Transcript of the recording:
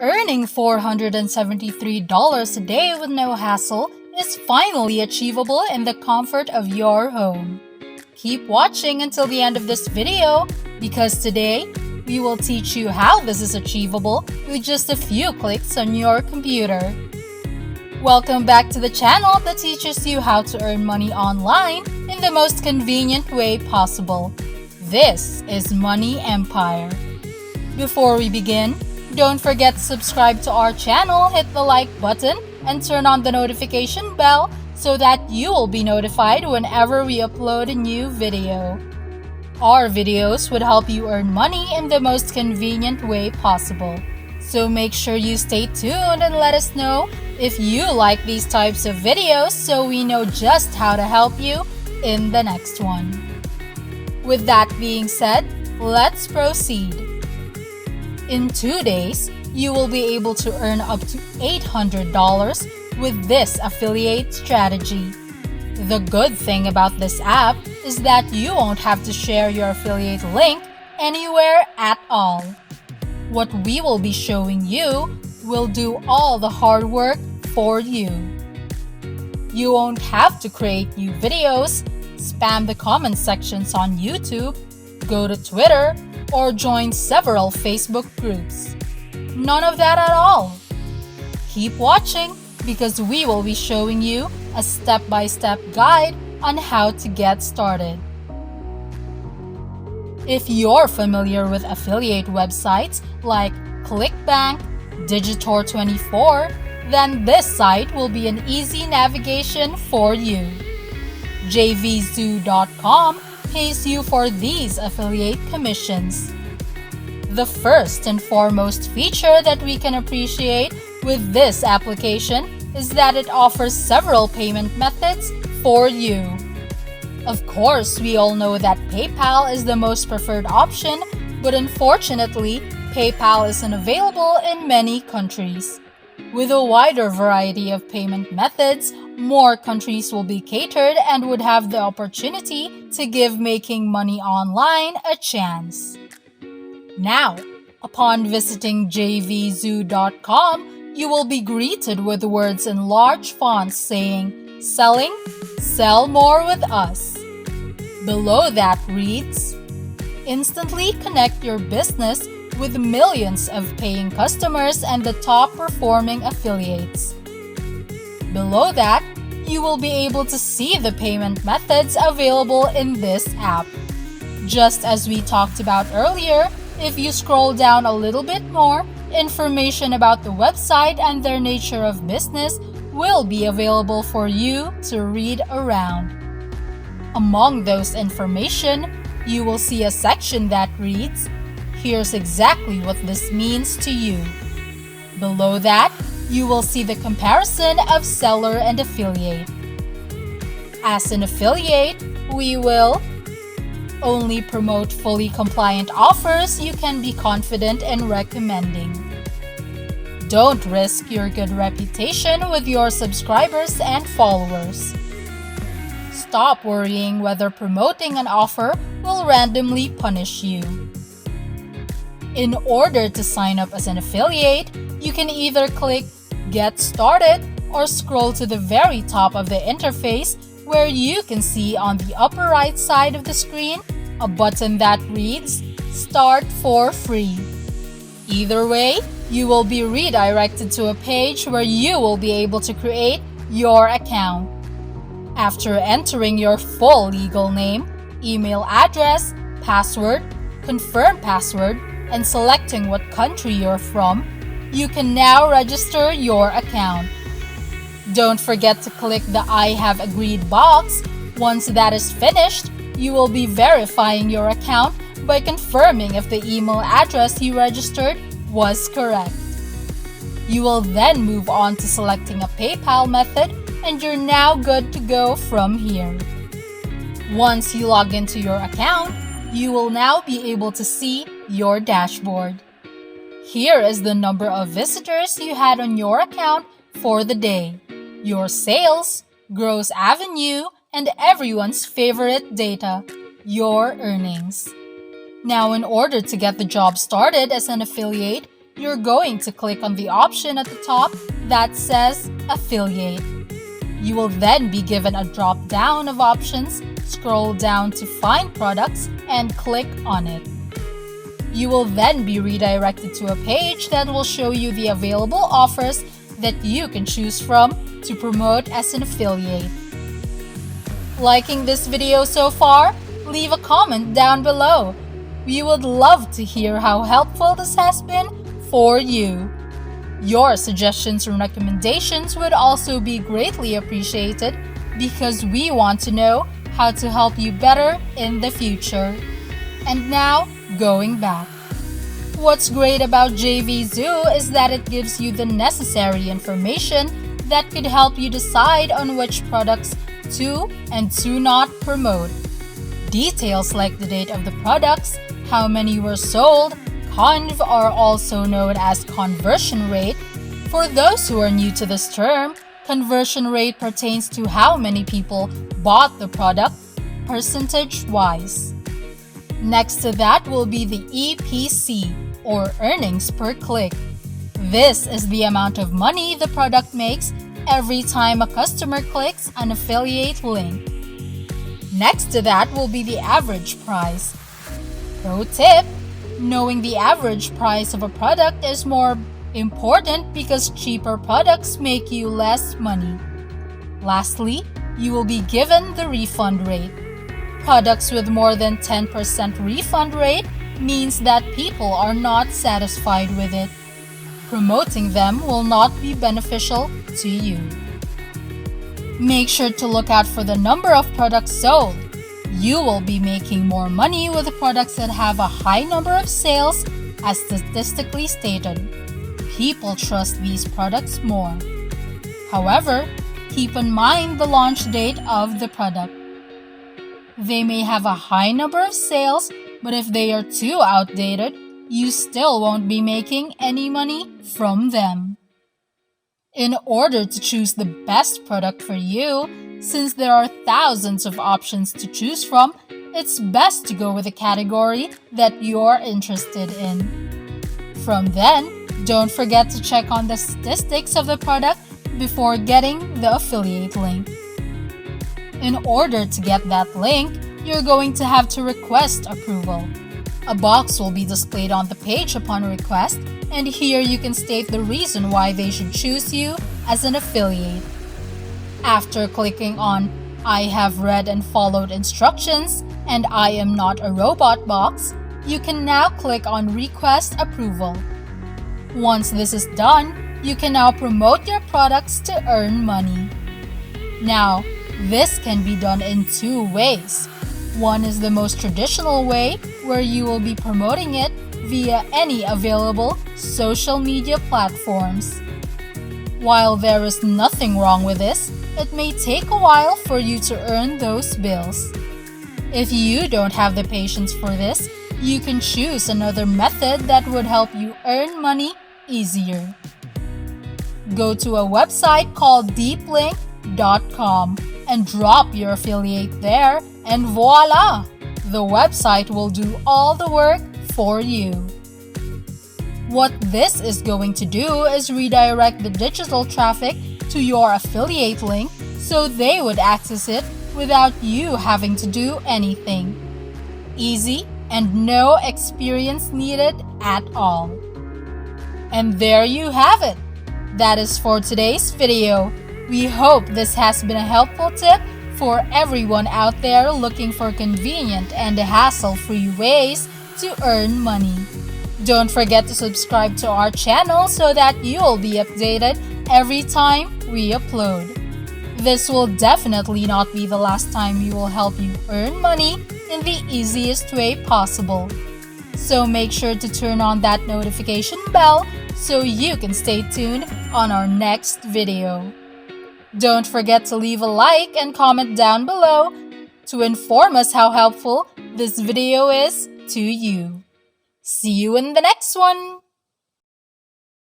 Earning $473 a day with no hassle is finally achievable in the comfort of your home. Keep watching until the end of this video because today we will teach you how this is achievable with just a few clicks on your computer. Welcome back to the channel that teaches you how to earn money online in the most convenient way possible. This is MoneyEmpire. Before we begin, don't forget to subscribe to our channel, hit the like button, and turn on the notification bell so that you will be notified whenever we upload a new video. Our videos would help you earn money in the most convenient way possible. So make sure you stay tuned and let us know if you like these types of videos so we know just how to help you in the next one. With that being said, let's proceed. In 2 days, you will be able to earn up to $800 with this affiliate strategy. The good thing about this app is that you won't have to share your affiliate link anywhere at all. What we will be showing you will do all the hard work for you. You won't have to create new videos, spam the comment sections on YouTube, go to Twitter, or join several Facebook groups. None of that at all. Keep watching because we will be showing you a step-by-step guide on how to get started. If you're familiar with affiliate websites like ClickBank, Digitor24, then this site will be an easy navigation for you. jvzoo.com pays you for these affiliate commissions. The first and foremost feature that we can appreciate with this application is that it offers several payment methods for you. Of course, we all know that PayPal is the most preferred option, but unfortunately, PayPal isn't available in many countries. With a wider variety of payment methods, more countries will be catered and would have the opportunity to give making money online a chance. Now, upon visiting jvzoo.com, you will be greeted with words in large fonts saying, "Selling? Sell more with us." Below that reads, "Instantly connect your business with millions of paying customers and the top performing affiliates." Below that, you will be able to see the payment methods available in this app. Just as we talked about earlier, if you scroll down a little bit more, information about the website and their nature of business will be available for you to read around. Among those information, you will see a section that reads, "Here's exactly what this means to you." Below that, you will see the comparison of seller and affiliate. As an affiliate, we will only promote fully compliant offers you can be confident in recommending. Don't risk your good reputation with your subscribers and followers. Stop worrying whether promoting an offer will randomly punish you. In order to sign up as an affiliate, you can either click Get Started or scroll to the very top of the interface where you can see on the upper right side of the screen a button that reads Start for Free. Either way, you will be redirected to a page where you will be able to create your account. After entering your full legal name, email address, password, confirm password, and selecting what country you're from, you can now register your account. Don't forget to click the I have agreed box. Once that is finished, you will be verifying your account by confirming if the email address you registered was correct. You will then move on to selecting a PayPal method and you're now good to go from here. Once you log into your account, you will now be able to see your dashboard. Here is the number of visitors you had on your account for the day, your sales, gross revenue, and everyone's favorite data, your earnings. Now, in order to get the job started as an affiliate, you're going to click on the option at the top that says Affiliate. You will then be given a drop-down of options, scroll down to find products, and click on it. You will then be redirected to a page that will show you the available offers that you can choose from to promote as an affiliate. Liking this video so far? Leave a comment down below. We would love to hear how helpful this has been for you. Your suggestions and recommendations would also be greatly appreciated because we want to know how to help you better in the future. And now, going back. What's great about JVZoo is that it gives you the necessary information that could help you decide on which products to and to not promote. Details like the date of the products, how many were sold, conv are also known as conversion rate. For those who are new to this term, conversion rate pertains to how many people bought the product percentage-wise. Next to that will be the EPC, or earnings per click. This is the amount of money the product makes every time a customer clicks an affiliate link. Next to that will be the average price. Pro tip: knowing the average price of a product is more important because cheaper products make you less money. Lastly, you will be given the refund rate. Products with more than 10% refund rate means that people are not satisfied with it. Promoting them will not be beneficial to you. Make sure to look out for the number of products sold. You will be making more money with the products that have a high number of sales, as statistically stated. People trust these products more. However, keep in mind the launch date of the product. They may have a high number of sales, but if they are too outdated, you still won't be making any money from them. In order to choose the best product for you, since there are thousands of options to choose from, it's best to go with a category that you're interested in. From then, don't forget to check on the statistics of the product before getting the affiliate link. In order to get that link, you're going to have to request approval. A box will be displayed on the page upon request, and here you can state the reason why they should choose you as an affiliate. After clicking on I have read and followed instructions and I am not a robot box, you can now click on Request Approval. Once this is done, you can now promote your products to earn money. Now, this can be done in two ways. One is the most traditional way, where you will be promoting it via any available social media platforms. While there is nothing wrong with this, it may take a while for you to earn those bills. If you don't have the patience for this, you can choose another method that would help you earn money easier. Go to a website called deeplink.com and drop your affiliate there, and voila! The website will do all the work for you. What this is going to do is redirect the digital traffic to your affiliate link so they would access it without you having to do anything. Easy and no experience needed at all. And there you have it. That is for today's video. We hope this has been a helpful tip for everyone out there looking for convenient and hassle-free ways to earn money. Don't forget to subscribe to our channel so that you'll be updated every time we upload. This will definitely not be the last time we will help you earn money in the easiest way possible. So make sure to turn on that notification bell so you can stay tuned on our next video. Don't forget to leave a like and comment down below to inform us how helpful this video is to you. See you in the next one!